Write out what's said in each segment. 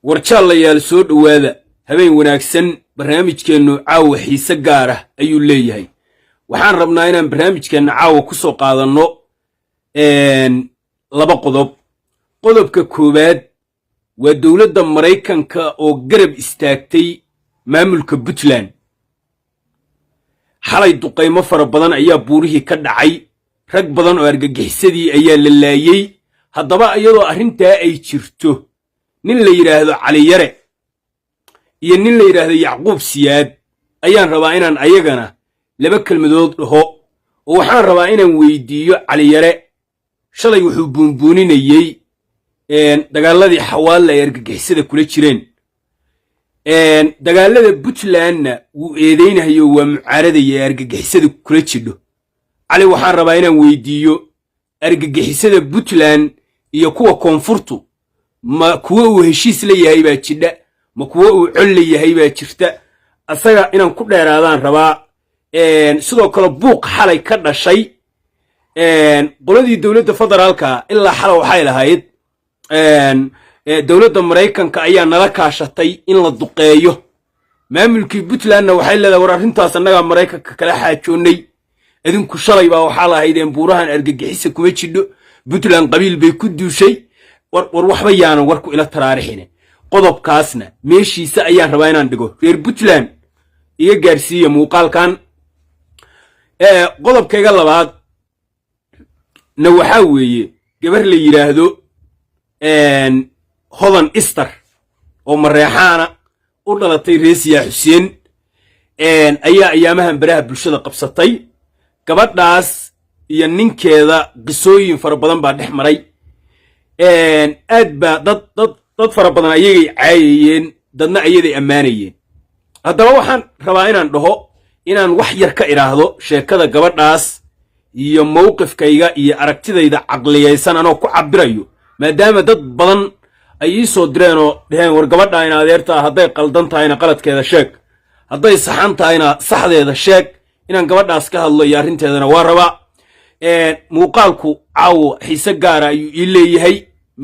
warjaalayaal soo dhawaada habeen wanaagsan barnaamijkeenu caawa xiise gaar ah ayuu leeyahay waxaan rabnaa inaan barnaamijkeena caawa ku soo qaadano laba qodobka koowaad waa dawladda Mareykanka oo garab istaagtay maamulka Puntland xalay duqeymo fara badan ayaa buurihii ka dhacay rag badan oo argagixisadii ayaa la laayay haddaba iyadoo arrintaa ay jirto nin la yiraahdo Cali Yare iyo nin la yiraahdo Yacquub Siyaad ayaan rabaa inaan ayagana laba kelmadood dhaho oo waxaan rabaa inaan weydiiyo Cali Yare shalay wuxuu buunbuuninayay dagaaladii xawaal ay argagixisada kula jireen dagaalada Puntlandna wuu eedeynayo waa mucaaradaya argagixisada kula jidho Cali waxaan rabaa inaan weydiiyo argagixisada Puntland iyo kuwa koonfurtu ma kuwa uu heshiis la yahay baa jidha ma kuwa uu col la yahay baa jirta asaga inaan ku dheeraadaan rabaa sidoo kale buuq xalay ka dhashay qoladii dawladda federaalka ilaa xalay waxay lahayd dawladda Mareykanka ayaa nala kaashatay in la duqeeyo maamulkii Puntlandna waxay leedahay war arrintaas annaga Mareykanka kala xaajoonay idinku shalay baa waxa lahaydeen buurahan argagixisa kuma jidho Puntland qabiil bay ku duushay war waxba yaana warku ila taraarixine qodobkaasna meeshiisa ayaan rabaa inaan dhigo reer Puntland iga gaarsiiyo muuqaalkan qodobkayga labaad na waxa weeye gabar la yiraahdo hodan Easter oo mareexaana u dhalatay Reesiya Xuseen ayaa ayaamahan baraha bulshada qabsatay gabadhaas iyo ninkeeda qisooyin fara badan baa dhex maray aad ba dad fara badan ayay caayayeen dadna ayaday ammaanayeen haddaba waxaan rabaa inaan dhaho inaan wax yar ka iraahdo sheekada gabadhaas iyo mowqifkayga iyo aragtidayda caqliyeysan anoo ku cabirayo maadaama dad badan ay ii soo direen oo dhaheen war gabadha in adeerta hadday qaldan tahayna qaladkeeda sheeg hadday saxan tahayna saxdeeda sheeg inaan gabadhaas ka hadlo iyo arrinteedana waa rabaa muuqaalku caawo xiise gaar ah ayuu ii leeyahay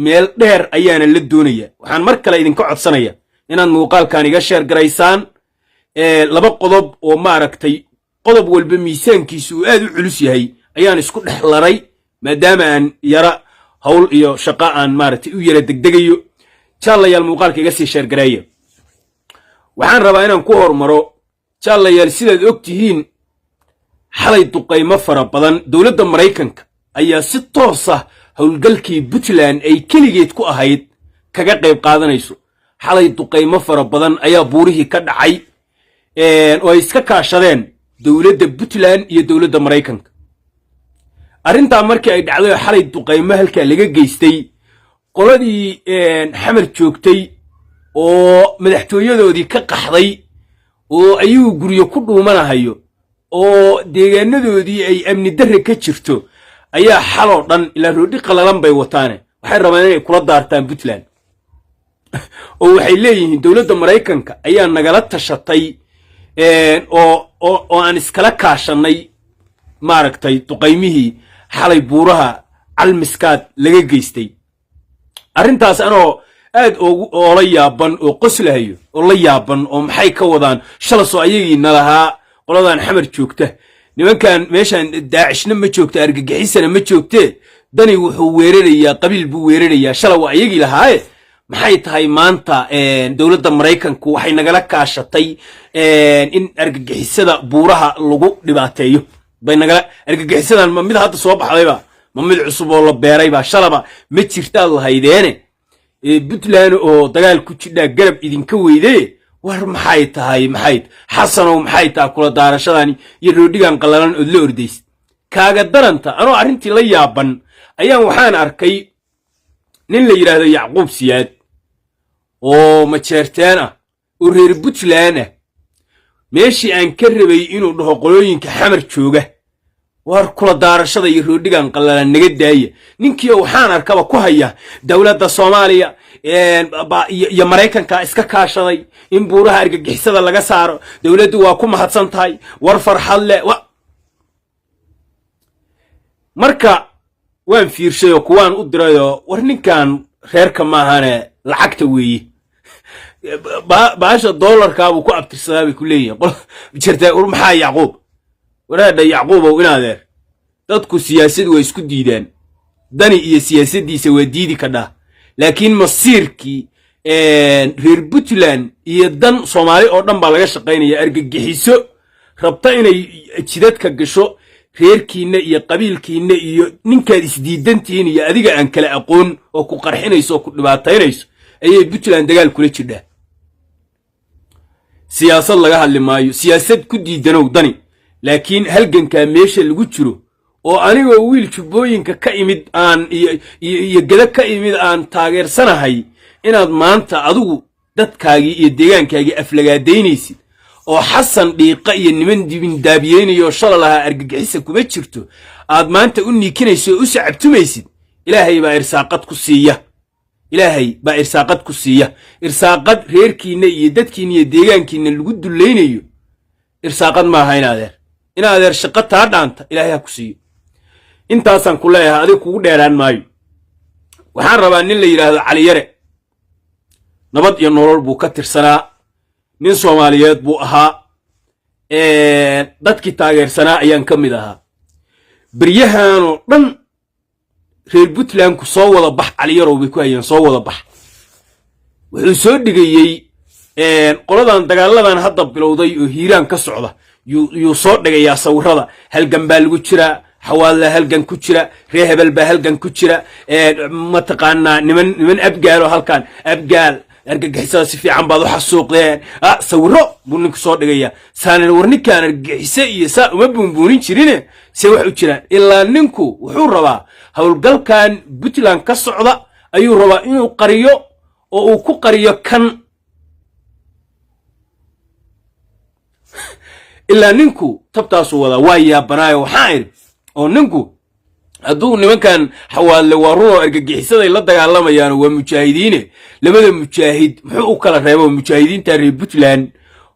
meel dheer ayaana la doonaya waxaan mar kale idinka codsanaya inaad muuqaalkan iga sheer garaysaan laba qodob oo maaragtay qodob walba miisaankiisu uu aad u culus yahay ayaan isku dhex laray maadaama aan yara hawl iyo shaqo aan maaragtay u yara degdegayo jaalayaal muuqaalka iga sii sheer gareeya waxaan rabaa inaan ku hormaro jaalayaal sidaad ogtihiin xalay duqeymo fara badan dawladda Mareykanka ayaa si toos ah howlgalkii Puntland ay kaligeed ku ahayd kaga qayb qaadanayso xalay duqeymo fara badan ayaa buurihii ka dhacay oo ay iska kaashadeen dawladda Puntland iyo dawladda Mareykanka arrinta markii ay dhacday xalay duqeymo halka laga geystay qoladii xamar joogtay oo madaxtooyadoodii ka qaxday oo ayuu guriyo ku dhuumanahayo oo deegaanadoodii ay amni darre ka jirto ayaa xaloo dhan ila roodhi qalalan bay wataane waxay rabaan inay kula daartaan Puntland oo waxay leeyihiin dawladda Mareykanka ayaa nagala tashatay oo aan iskala kaashanay maaragtay duqeymihii xalay buuraha calmiskaad laga geystay arrintaas anoo aad oo la yaaban oo qoslahayo oo la yaaban oo maxay ka wadaan shalasoo ayagii nalahaa qoladan xamar joogta nimankan meeshan daacishna ma joogta argagixisana ma joogte dani wuxuu weerarayaa qabiil buu weerarayaa shala waa ayagii lahaaye maxay tahay maanta dawladda Mareykanku waxay nagala kaashatay in argagixisada buuraha lagu dhibaateeyo bay nagala argagixisadan ma mid hadda soo baxdayba ma mid cusub oo la beerayba shalaba ma jirtaa lahaydeene Puntland oo dagaal ku jidha garab idinka weydee war maxay tahay xasanow maxay tahay kula daarashadani iyo roodhigan qalalan oo la ordays kaaga daranta anoo arrintii la yaaban ayaan waxaan arkay nin la yiraahdo Yacquub Siyaad oo majeerteen ah oo reer Puntland ah meeshii aan ka rabay inuu dhaho qolooyinka xamar jooga war kula daarashada iyo roodhigan qalalan naga daaya ninkii waxaan arkaba ku haya dawladda Soomaaliya iyo Mareykanka iska kaashaday in buuraha argagixisada laga saaro dawladdu waa ku mahadsan tahay war farxad leh marka waan fiirshay oo kuwaan u diray war ninkan reerka maahane lacagta weeye baasha dollarka ku abtirsadaa bay ku leeyihiin qol jirta maxaa Yacquub waraada Yacquub oo inaadeer dadku siyaasad way isku diidaan dani iyo siyaasadiisa waa diidi ka dhaa laakiin masiirkii reer Puntland iyo dan Soomaali oo dhan baa laga shaqeynaya argagixiso rabta inay jidadka gasho reerkiina iyo qabiilkiina iyo ninkaad isdiidantiin iyo adiga aan kala aqoon oo ku qarxinayso ku dhibaataynayso ayay Puntland dagaal kula jidhaa siyaasad laga hadli maayo siyaasad ku diidanow dani laakiin halganka meesha lagu jiro oo anigoo wiil jubbooyinka ka imid aan iyo gada ka imid aan taageersanahay inaad maanta adigu dadkaagi iyo deegaankaagi aflagaadeynaysid oo xasan dhiiqa iyo niman dibin daabiyeynayo shalalaha argagixisa kuma jirto aad maanta u niikinayso oo u sacabtumaysid ilaahay baa irsaaqad ku siiya ilaahay baa irsaaqad ku siiya irsaaqad reerkiina iyo dadkiina iyo deegaankiina lagu dulaynayo irsaaqad ma aha inaadeer shaqo taa dhaanta ilaahay ha ku siiyo intaasan ku leeyahay adiga kugu dheeraan maayo waxaan rabaa nin la yiraahdo Cali Yare nabad iyo nolol buu ka tirsanaa nin Soomaaliyeed buu ahaa dadkii taageersanaa ayaan ka mid ahaa baryahan oo dhan reer Puntland ku soo wada bax Cali Yare way ku hayeen soo wada bax wuxuu soo dhigayay qoladan dagaaladan hadda bilowday oo hiiraan ka socda yuu soo dhigayaa sawirada halgan baa lagu jiraa حوالله هالجن كتشرة رهبل بهالجن كتشرة ما تقعنا نمن أبجال وهالكان أبجال أرجع حساس في عم بعض حسوق ذين سورة بقولك صوت دقيقة سان الورني كان أرجع حساس ما بنبونين شرينه سوى حجرة إلا ننكو وحور ربا هالقل كان بتلان كسرعة أيو ربا إنه قرية أو كو قرية كان إلا ننكو تبتاسو ولا ويا بناي وحاير oo ninku haduu nimankan xawaale waruur argagixisada la dagaalamayaan waa mujaahidiin labada mujaahid muxuu u kala reebo mujaahidiinta reer Puntland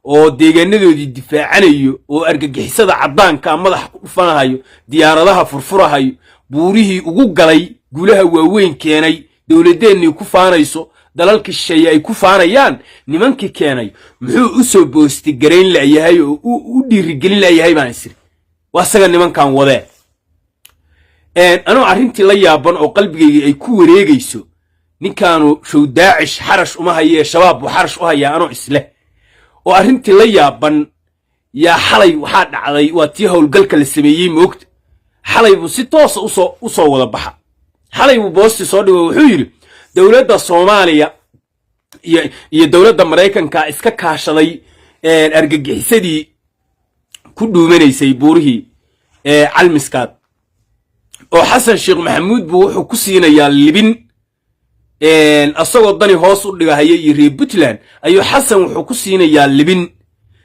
oo deegaanadoodii difaacanayo oo argagixisada cadaanka madax ku dhufanayo diyaaradaha furfurahayo buurihii ugu galay guulaha waaweyn keenay dawladeennii ku faanayso dalalka shisheeye ay ku faanayaan nimankii keenay muxuu u soo boosti gareyn la yahay oo u dhiirigelin la yahay baan isir waasaga nimankan wadee أنا عرنتي لا يابن أو قلبي يكون ريجيسو نكانوا شو داعش حرش وما هي شباب وحرش وهي أنا إسله وعرنتي لا يابن يا حلي وحاد علي واتيه الجلك السميين وقت حلي بسيطوس أصو ولا بحا حلي ببوس صادق وحير دولة الصومالية يا دولة أمريكان كإسكا كاشلي أرجع سدي كله من يسيبوره على المسكات oo xasan sheekh maxamuud buu wuxuu ku siinayaa libin asagoo dani hoos u dhigahayay reer Puntland ayuu xasan wuxuu ku siinayaa libin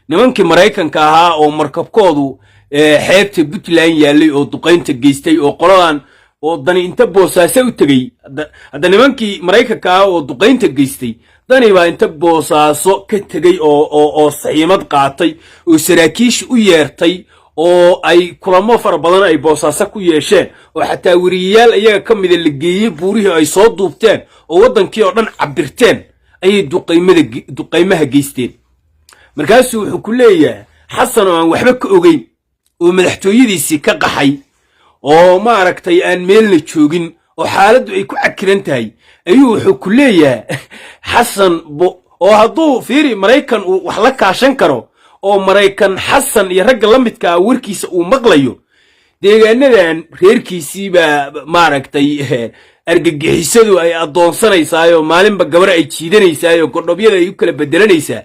nimankii Mareykanka ahaa oo markabkoodu xeebta Puntland yaalay oo duqeynta geystay oo qoladan oo dani inta boosaaso u tagay hadda nimankii Mareykanka ah oo duqeynta geystay dani baa inta boosaaso ka tagay oo saxiimad qaatay oo saraakiish u yeertay oo ay kulamo far badan ay boosaaso ku yeesheen oo xataa wariyaal ayaga ka mid la geeyay buurihii ay soo duubteen oo wadankii oo dhan cabirteen ay duqeymaha geysteen markaas wuxuu ku leeyahay xasan oo aan waxba ka ogeyn oo madaxtooyadiisii ka qaxay oo ma aragtay aan meelna joogin oo xaaladdu ay ku cakiran tahay ayuu wuxuu ku leeyahay xasan oo hadduu fiiri Mareykan uu wax la kaashan karo oo Mareykan xasan iyo rag la midka warkiisa uu maqlayo deegaanadan reerkiisii baa ma aragtay argagixisadu ay adoonsanaysaa maalinba gabar ay jiidanaysaa godhobyada ay u kala bedelanaysaa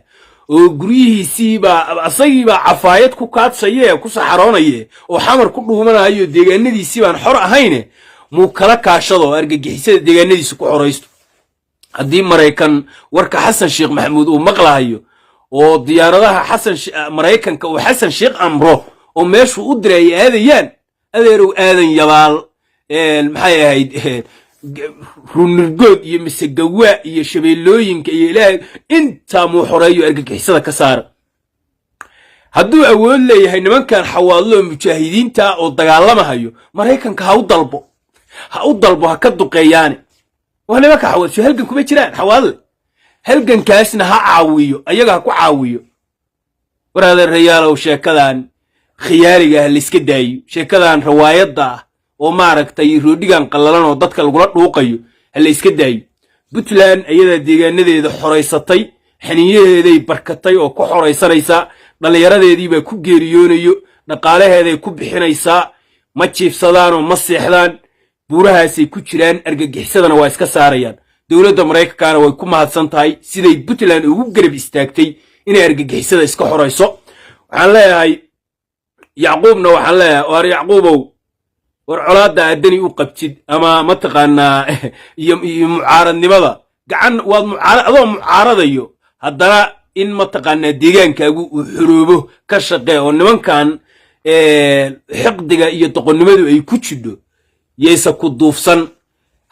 oo guriyihiisii baa asagiiba cafaayad ku kaadsayay ku saxaroonayay oo xamar ku dhuumanayo deegaanadiisii baan xor ahayn muu kala kaashado argagixisada deegaanadiisa ku xoreysto haddii Mareykan warka xasan sheekh maxamuud uu maqlahayo oo diyaaradaha xasan Mareykanka oo xasan sheekh amro oo meeshu u diray aadayaan adeerow aadan yabaal maxay ahayd runirgood iyo misagawa iyo shabeelooyinka iyo ilaahay inta mu xoreeyo argagixisada ka saar hadduu awood leeyahay nimankan xawaalo mujaahidiinta oo dagaalamahayo Mareykanka ha u dalbo ha ka duqeeyaan waa nimanka xawaal halkan kuma jiraan xawaal هلقن كاسنا ها عاويو أيها كو عاويو ورهذا الرجال وشيكدان خياري اللي سكدايو شيكدان روايات دا ومارك تاي روديغان قلالان ودادك القرات وقايو اللي سكدايو بطلان أيها ديغان دا حريصتي حنيه دي بركتي وكو حريصانيسا داليرا دي با كو غيريونيو دقالها دي كو بخينيسا ما تشيف صدان وما سيحدان buurahaasay ku jiraan argagixisada waa iska saarayaan dawladda Mareykanka way ku mahadsan tahay siday Puntland ugu garab istaagtay inay argagixisada iska xorayso waxaan leeyahay Yacquubna waxaan leeyahay war Yacquubow war colaada adani u qabtid ama ma taqaanaa iyo mucaaradnimada gacan waad mucaaradayo haddana in ma taqaanaa deegaankaagu uu xuroobo ka shaqeeyo oo nimankan xiqdiga iyo doqonnimadu ay ku jidho يسا كدوفسن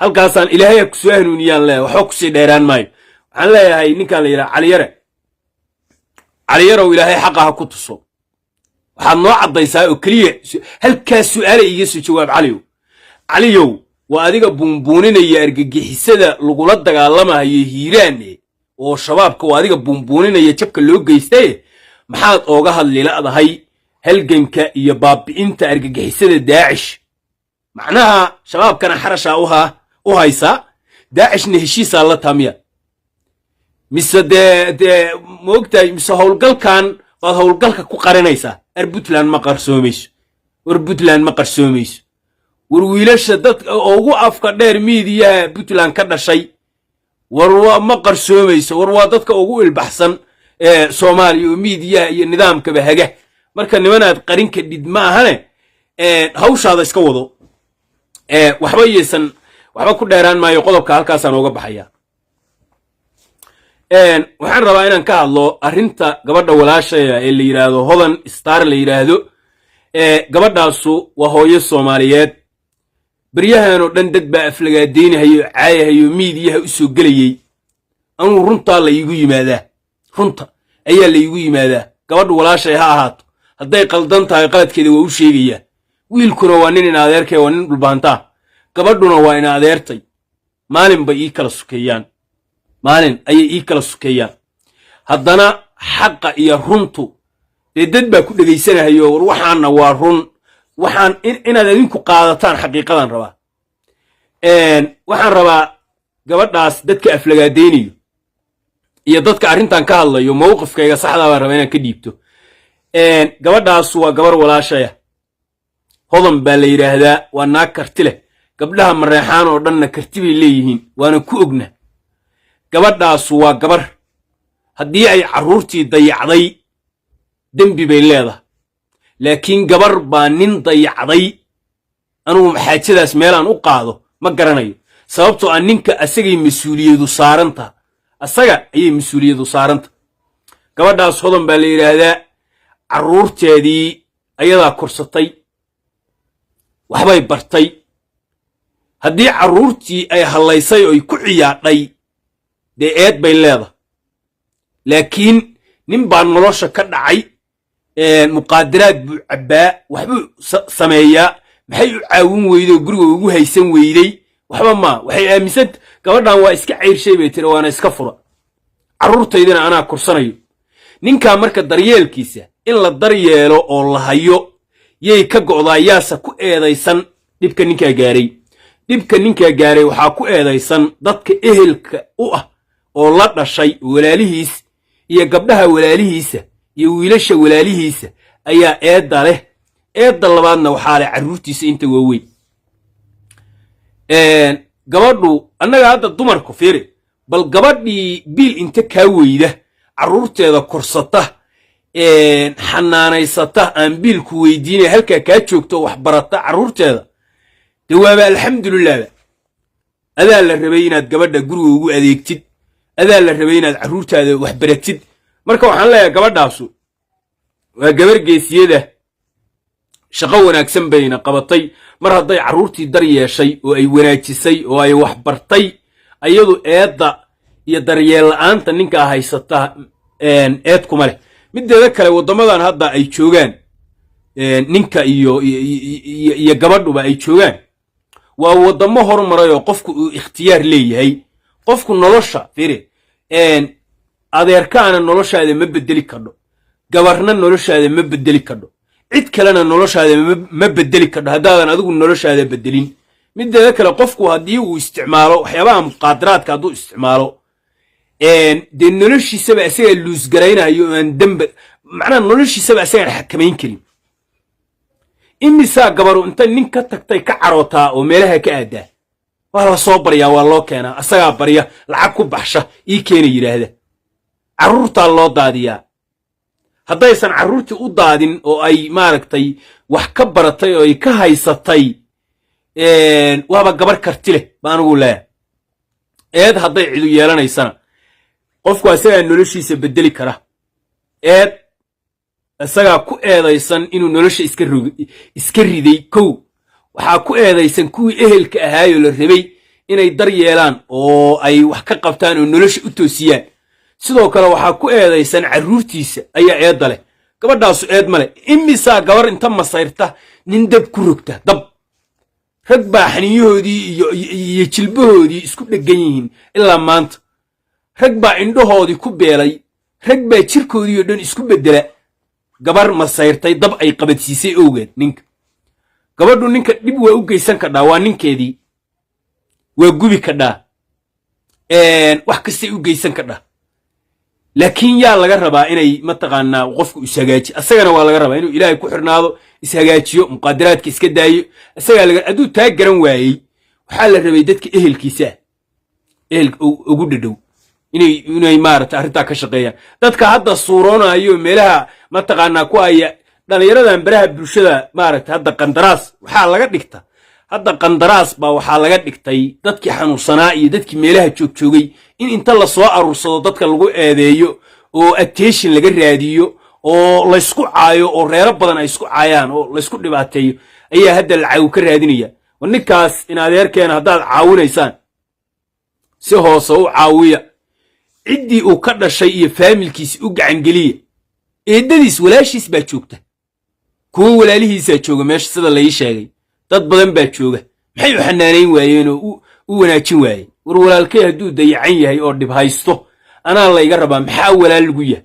هل كاسان إلهي كسوهن ونيان لا وحوك سي ديران ماي عن لا هاي نكال ليرا علي يرى وإلهي حقها كتصو وحان نوع الضيساء وكليه هل كاسوال يجيسو جواب عليو واديك بومبونين يارجي حسدا لغولات دغالما هي هيران oo shabaabka wadiga buunbuuninaya jabka loo geystay maxaad ooga hadlilaadahay halganka iyo baabi'inta argagixisada Daacish معناها شباب كان حرشة وهايسا داعش نهشيسا الله تامية مس ده موقتها مس هولقل كان هولقل كو قرنيسا اربوتلان ما قرسوميش وربوتلان ما قرسوميش ورويلاش دد اوغو افكا دير ميديا بوتلان كدشاي وروا ما قرسوميش وروا ددك اوغو البحسن سومالي وميديا iyo nidaamka bahaga marka nimanaad qarin ka did ma ahane hawshaada iska wado waxba ku dheeraan maayo qodobka halkaasaan uga baxaya waxaan rabaa inaan ka hadlo arinta gabadha walaashaya ee la yiraahdo Hodan Star la yiraahdo gabadhaasu waa hooyo Soomaaliyeed baryahan oo dhan dad baa aflagaadeeynayo caayahayo miidiyaha u soo galayay anu runta la igu yimaadaa runta ayaa la igu yimaadaa gabadha walaashaya ha ahaato hadday qaldan tahay qaladkeeda waa u sheegaya wiilkuna waa nin adeerkay waa nin dhulbaanta gabadhuna waa in adeertay maalin bay ii kala sukeeyaan maalin ay ii kala sukeeyaan haddana xaqa iyo runtu dad baa ku dhageysanayo war waxaana waa run waxaan inaad idinku qaadataan xaqiiqadan rabaa waxaan rabaa gabadhaas dadka aflagaadeeniyo iyo dadka arintan ka hadlayo mowqifkayga saxda baan rabaa inaan ka dhiibto gabadhaas waa gabar walaashaya Hodan baa la yiraahdaa waa naag karti leh gabdhaha Mareexaan oo dhanna karti bay leeyihiin waana ku ogna gabadhaas waa gabar haddii ay caruurtii dayacday dambi bay leedahay laakiin gabar baa nin dayacday anuu xaajadaas meelaan u qaado ma garanayo sababtoo aan ninka asagay mas'uuliyadu saaranta asaga ayay mas'uuliyadu saaranta gabadhaas Hodan baa la yiraahdaa caruurteedii ayadaa korsatay waxbay bartay haddii caruurtii ay halaysay oo ay ku ciyaadhay eed bay leedahay laakiin nin baa nolosha ka dhacay muqaadaraad buu cabaa waxbuu sameeyaa maxay u caawin weyday guriga ugu haysan weyday waxba ma waxay aaminsan gabadhan waa iska ceyrshay bay tiri waana iska fura caruurtaydina anaa korsanayo ninka marka daryeelkiisa in la daryeelo oo la hayo yey ka go'daa yaasa ku eedaysan dibka ninka gaaray waxaa ku eedaysan dadka ehelka u ah oo la dhashay walaalihiis iyo gabdhaha walaalihiisa iyo wiilasha walaalihiisa ayaa eedda leh eedda labaadna waxaa leh caruurtiisa inta waaweyn gabadhu annaga hadda dumarku fiiri bal gabadhii biil inta kaa weyda caruurteeda korsata xanaanaysata aan biilku weydiinay halka ka joogto wax barata caruurteeda dawaaba alxamdulillah adaa la rabay inaad gabadha guriga ugu adeegtid adaa la rabay inaad caruurtaada wax baratid marka waxaan leeyahay gabadhaasu waa gabar geesiyada shaqo wanaagsan bayna qabatay mar hadday caruurtii dar yeeshay oo ay wanaajisay oo ay wax bartay ayadu eedda iyo daryeel la'aanta ninka haysata eed kuma leh mideeda kale wadamadan hadda ay joogaan ninka iyo gabadhuba ay joogaan waa wadamo horumaray oo qofku uu ikhtiyaar leeyahay qofku nolosha fiiri adeerkaana noloshaada ma bedeli kardho gabarna noloshaada ma bedeli kardho cid kalena noloshaada ma bedeli kardho haddaadan adigu noloshaada bedelin mideeda kale qofku haddii uu isticmaalo waxyaabaha muqaadaraadka hadduu isticmaalo dee noloshiisaba isagaa luusgaraynayo aan dembe macnaha noloshiisaba isagaan xakamayn karin imisaa gabaru inta nin ka tagtay ka carootaa oo meelaha ka aadaa waa la soo baryaa waa loo keenaa asagaa barya lacag ku baxsha ii keena yidhaahda carruurtaa loo daadiyaa haddaysan carruurtii u daadin oo ay maaragtay wax ka baratay oo ay ka haysatay waaba gabar karti leh baa anigu leeyahay eed hadday cidu yeelanaysana qofku isagaa noloshiisa bedeli kara eed isagaa ku eedaysan inuu nolosha iska riday kow waxaa ku eedaysan kuwii ehelka ahaayoo la rabay inay dar yeelaan oo ay wax ka qabtaan oo nolosha u toosiyaan sidoo kale waxaa ku eedaysan carruurtiisa ayaa eedda leh gabadhaasu eed ma leh imisaa gabar inta masayrta nin dab ku rogta dab rag baa xaniyahoodii iyo jilbahoodii isku dheggan yihiin ilaa maanta rag baa indhahoodii ku beelay rag baa jirkoodii oo dhan isku beddela gabar masayrtay dab ay qabadsiisay owgeed ninka gabadhu ninka dhib waa u geysan kadhaa waa ninkeedii waa gubi kadhaa wax kastay u geysan kadhaa laakiin yaa laga rabaa inay mataqaanaa qofku ishagaaji asagana waa laga rabaa inuu ilaahay ku xirnaado ishagaajiyo muqaadaraadka iska daayo asagaa laga hadduu taa garan waayey waxaa la rabay dadka ehelkiisa ehelka ugu dhadhow inay maaragtay arrintaa ka shaqeeyaan dadka hadda suuroonayo meelaha mataqaanaa ku haya dhalinyaradan baraha bulshada maaragtay hadda qandaraas waxaa laga dhigta hadda qandaraas baa waxaa laga dhigtay dadkii xanuunsanaa iyo dadkii meelaha joogjoogay in inta la soo aruursado dadka lagu eedeeyo oo attention laga raadiyo oo laysku caayo oo reero badan ay isku caayaan oo laysku dhibaateeyo ayaa hadda lacag ka raadinaya war ninkaas in adeerkeena haddaad caawinaysaan si hoose u caawiya ciddii uu ka dhashay iyo faamilkiisi u gacangeliya eedadiis walaashiis baa joogta kuwa walaalihiisaa jooga meesha sida la ii sheegay dad badan baa jooga maxay u xanaanayn waayeen oo u wanaajin waayeen war walaalkay hadduu dayacan yahay oo dhib haysto anaa layga rabaa maxaa walaal lagu yahay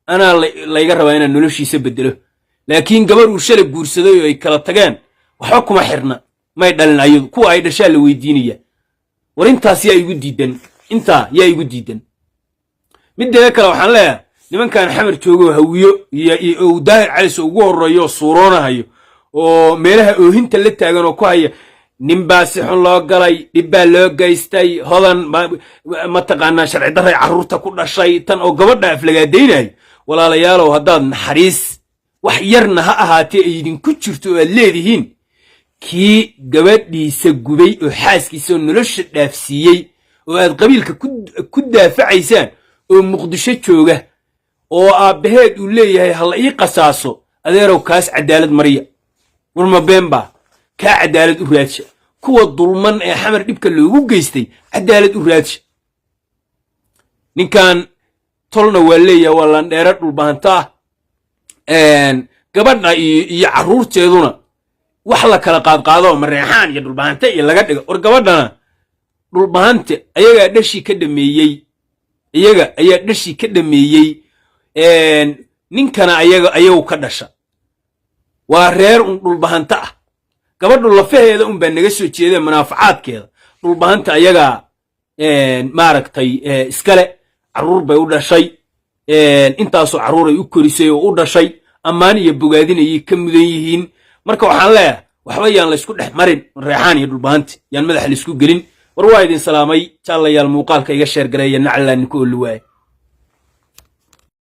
anaa layga rabaa inaan noloshiisa bedelo laakiin gabar uu shalay guursaday oo ay kala tageen waxba kuma xirna may dhalin ayadu kuwa ay dhashaa la weydiinaya war intaas yaa igu diidan intaa yaa igu diidan mideeda kale waxaan leeyahay nimankan xamar joogo hawiyo iyo daahir calis ugu horeeyo suuroonahayo oo meelaha oohinta la taagan oo ku haya ninbaa si xun loo galay dhibbaa loo geystay hodan mataqaanaa sharci darray carruurta ku dhashay tan oo gabadha aflagaadaynayo walaalayaalow haddaad naxariis wax yarna ha ahaatee ay idinku jirto oo aad leedihiin kii gabadhiisa gubay oo xaaskiisa oo nolosha dhaafsiiyey oo aad qabiilka ku daafacaysaan oo muqdisho jooga oo aabbaheed uu leeyahay hala ii qasaaso adeerow kaas cadaalad marya warma beenba kaa cadaalad u raadsha kuwa dulman ee xamar dhibka loogu geystay cadaalad u raadsha ninkan tolna waa leeyahay waa landheere dhulbaanta gabadha iyo carruurteeduna wax la kala qaadqaado mareexaan iyo dhulbahante iyo laga dhigo war gabadhana dhulbahante ayagaa dhashii ka dhameeyey iyaga ayaa dhashii ka dhameeyey ninkana ayagu ka dhasha waa reer dhulbahanta ah gabadhu lafaheeda baa naga soo jeedeen munaafacaadkeeda dhulbahanta ayagaa maaragtay iskale carruur bay u dhashay intaasoo carruuray u korisay oo u dhashay ammaan iyo bogaadin ayay ka mudan yihiin marka waxaan leeyahay waxba yaan laysku dhex marin reexaan iyo dhulbahanti yaan madaxa laysku gelin war waa idin salaamay jaalayaal muuqaalka iga sheer gareeya naclaa ninku oo luwaay